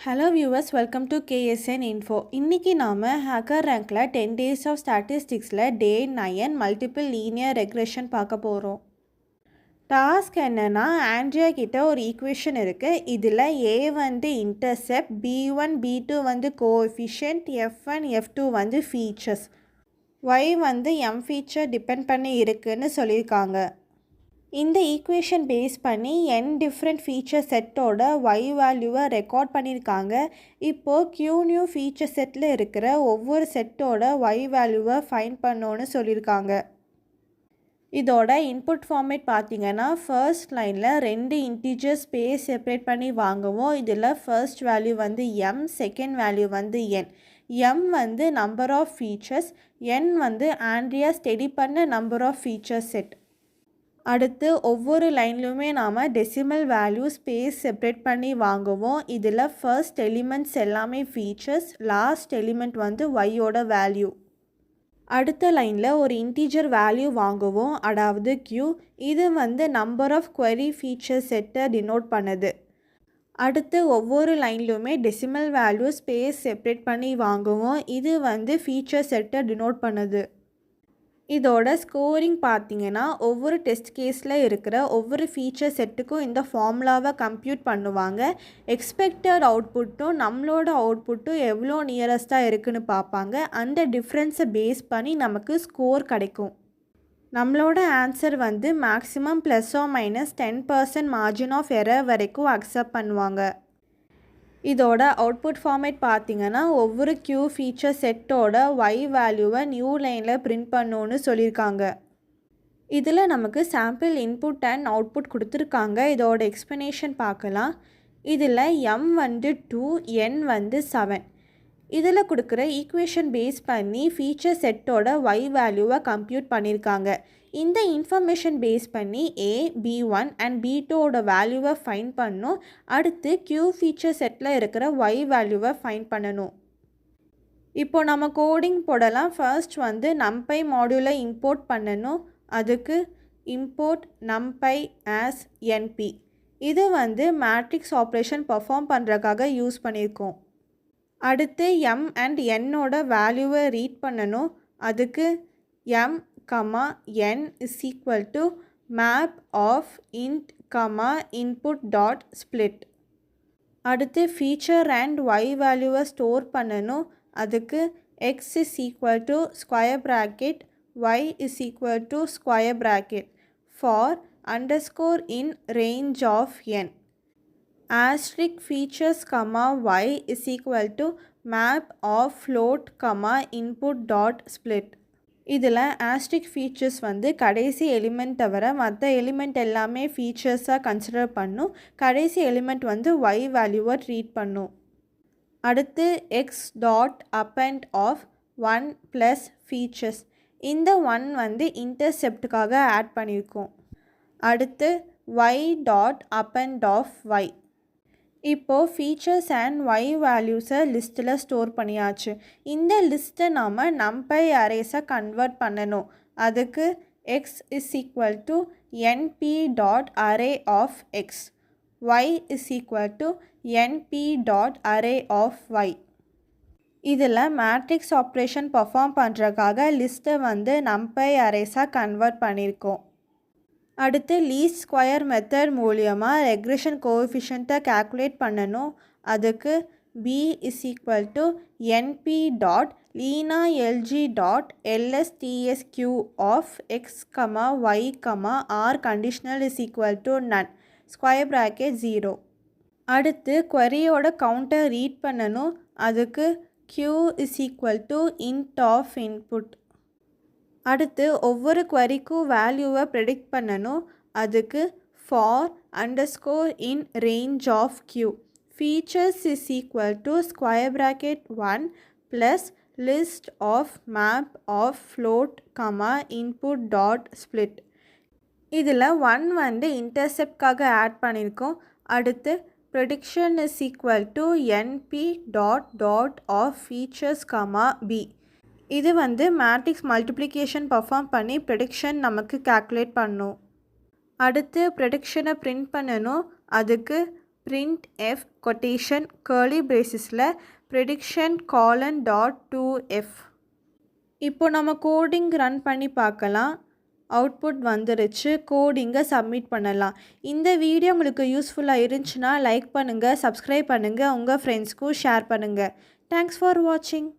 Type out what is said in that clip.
Hello viewers, welcome to KSN Info. இன்னைக்கு நாம hacker ரேங்க்ல 10 days of statisticsல day 9 multiple linear regression பார்க்க போறோம். டாஸ்க் என்னன்னா ஆண்ட்ரியா கிட்ட ஒரு ஈக்குவேஷன் இருக்கு. இதுல a வந்து இன்டர்செப்ட், b1 b2 வந்து கோஎஃபிஷியன்ட், f1 f2 வந்து ஃபீச்சர்ஸ், y வந்து m ஃபீச்சர் டிபெண்ட் பண்ணி இருக்குன்னு சொல்லியிருக்காங்க. இந்த ஈக்குவேஷன் பேஸ் பண்ணி n டிஃப்ரெண்ட் ஃபீச்சர் செட்டோட y வேல்யூவை ரெக்கார்ட் பண்ணியிருக்காங்க. இப்போது q நியூ ஃபீச்சர் செட்டில் இருக்கிற ஒவ்வொரு செட்டோட y வேல்யூவை ஃபைண்ட் பண்ணோன்னு சொல்லியிருக்காங்க. இதோட இன்புட் ஃபார்மேட் பார்த்தீங்கன்னா ஃபர்ஸ்ட் லைனில் 2 இன்டிஜர் ஸ்பேஸ் செப்பரேட் பண்ணி வாங்குவோம். இதில் ஃபர்ஸ்ட் வேல்யூ வந்து m, செகண்ட் வேல்யூ வந்து n. m வந்து நம்பர் ஆஃப் ஃபீச்சர்ஸ், n வந்து ஆண்ட்ரியா ஸ்டடி பண்ண நம்பர் ஆஃப் ஃபீச்சர் செட். அடுத்து ஒவ்வொரு லைன்லையுமே நாம் டெசிமல் வேல்யூ ஸ்பேஸ் செப்பரேட் பண்ணி வாங்குவோம். இதில் ஃபர்ஸ்ட் எலிமெண்ட்ஸ் எல்லாமே ஃபீச்சர்ஸ், லாஸ்ட் எலிமெண்ட் வந்து ஒய்யோட வேல்யூ. அடுத்த லைனில் ஒரு இன்டீஜர் வேல்யூ வாங்குவோம், அதாவது q. இது வந்து நம்பர் ஆஃப் query ஃபீச்சர் செட்டை டினோட் பண்ணுது. அடுத்து ஒவ்வொரு லைன்லையுமே டெசிமல் வேல்யூ ஸ்பேஸ் செப்பரேட் பண்ணி வாங்குவோம். இது வந்து ஃபீச்சர் செட்டை டினோட் பண்ணுது. இதோட ஸ்கோரிங் பார்த்தீங்கன்னா ஒவ்வொரு டெஸ்ட் கேஸில் இருக்கிற ஒவ்வொரு ஃபீச்சர் செட்டுக்கும் இந்த ஃபார்முலாவை கம்ப்யூட் பண்ணுவாங்க. எக்ஸ்பெக்டட் அவுட்புட்டும் நம்மளோட அவுட்புட்டும் எவ்வளோ நியரஸ்ட்டாக இருக்குதுன்னு பார்ப்பாங்க. அந்த டிஃப்ரென்ஸை பேஸ் பண்ணி நமக்கு ஸ்கோர் கிடைக்கும். நம்மளோட ஆன்சர் வந்து மேக்ஸிமம் ±10% மார்ஜின் ஆஃப் எரர் வரைக்கும் அக்செப்ட் பண்ணுவாங்க. இதோட அவுட்புட் ஃபார்மேட் பார்த்தீங்கன்னா ஒவ்வொரு q ஃபீச்சர் செட்டோட y வேல்யூவை நியூ லைனில் பிரிண்ட் பண்ணணுன்னு சொல்லியிருக்காங்க. இதில் நமக்கு சாம்பிள் இன்புட் அண்ட் அவுட்புட் கொடுத்துருக்காங்க. இதோட எக்ஸ்ப்ளனேஷன் பார்க்கலாம். இதில் m வந்து 2, n வந்து 7. இதில் கொடுக்குற ஈக்குவேஷன் பேஸ் பண்ணி ஃபீச்சர் செட்டோட y வேல்யூவை கம்ப்யூட் பண்ணியிருக்காங்க. இந்த இன்ஃபர்மேஷன் பேஸ் பண்ணி a, b1 அண்ட் b2ஓட வேல்யூவை ஃபைண்ட் பண்ணணும். அடுத்து q ஃபீச்சர் செட்டில் இருக்கிற y வேல்யூவை ஃபைண்ட் பண்ணணும். இப்போ நம்ம கோடிங் போடலாம். ஃபர்ஸ்ட் வந்து numpy மாடியூலை இம்போர்ட் பண்ணணும். அதுக்கு இம்போர்ட் numpy as np. இது வந்து மேட்ரிக்ஸ் ஆப்ரேஷன் பர்ஃபார்ம் பண்ணுறதுக்காக யூஸ் பண்ணியிருக்கோம். அடுத்து m அண்ட் nஓட வேல்யூவை ரீட் பண்ணணும். அதுக்கு m, n is equal to map of int, input dot split. அடுத்து feature and y வேல்யூவை ஸ்டோர் பண்ணணும். அதுக்கு x is equal to square bracket, y is equal to square bracket for underscore in range of n. Asterisk features, y is equal to map of float, input dot split. இதில் ஆஸ்ட்ரிக் features வந்து கடைசி element தவிர மற்ற element எல்லாமே ஃபீச்சர்ஸாக consider பண்ணும். கடைசி element வந்து y வேல்யூவை ட்ரீட் பண்ணும். அடுத்து x dot append of 1 plus features. இந்த 1 வந்து இன்டர்செப்டுக்காக ஆட் பண்ணியிருக்கோம். அடுத்து y dot append of y. இப்போது ஃபீச்சர்ஸ் அண்ட் y வேல்யூஸை லிஸ்ட்டில் ஸ்டோர் பண்ணியாச்சு. இந்த லிஸ்ட்டை நாம் numpy அரேஸை கன்வெர்ட் பண்ணணும். அதுக்கு x is equal to np dot array of x, y is equal to np dot array of y. இதில் மேட்ரிக்ஸ் ஆப்ரேஷன் பர்ஃபார்ம் பண்ணுறதுக்காக லிஸ்ட்டை வந்து numpy அரேஸாக கன்வெர்ட் பண்ணியிருக்கோம். அடுத்து லீஸ்ட் ஸ்கொயர் மெத்தட் மூலியமாக ரெக்ரெஷன் கோஎஃபிஷியண்ட்டை கால்குலேட் பண்ணணும். அதுக்கு b is equal to np dot lina lg dot lstsq of x, y, r conditional is equal to none, square bracket 0. அடுத்து queryயோட கவுண்டை ரீட் பண்ணணும். அதுக்கு q is equal to int of input. அடுத்து ஒவ்வொரு queryக்கும் வேல்யூவை predict பண்ணணும். அதுக்கு for underscore in range of q, features is equal to square bracket 1 plus list of map of float, input dot split. இதில் 1 வந்து இன்டர்செப்ட்காக ஆட் பண்ணியிருக்கோம். அடுத்து prediction is equal to np dot dot of features, b. இது வந்து matrix multiplication perform பண்ணி prediction நமக்கு calculate பண்ணணும். அடுத்து ப்ரெடிக்ஷனை பிரிண்ட் பண்ணணும். அதுக்கு பிரிண்ட் எஃப் கொட்டேஷன் கர்லி பிரேசஸில் ப்ரெடிக்ஷன் காலன் டாட் 2f. இப்போ நம்ம கோடிங் ரன் பண்ணி பார்க்கலாம். அவுட்புட் வந்துருச்சு. கோடிங்கை சப்மிட் பண்ணலாம். இந்த வீடியோ உங்களுக்கு யூஸ்ஃபுல்லாக இருந்துச்சுன்னா லைக் பண்ணுங்கள், சப்ஸ்கிரைப் பண்ணுங்கள், உங்கள் ஃப்ரெண்ட்ஸ்க்கும் ஷேர் பண்ணுங்கள். தேங்க்ஸ் ஃபார் வாட்சிங்.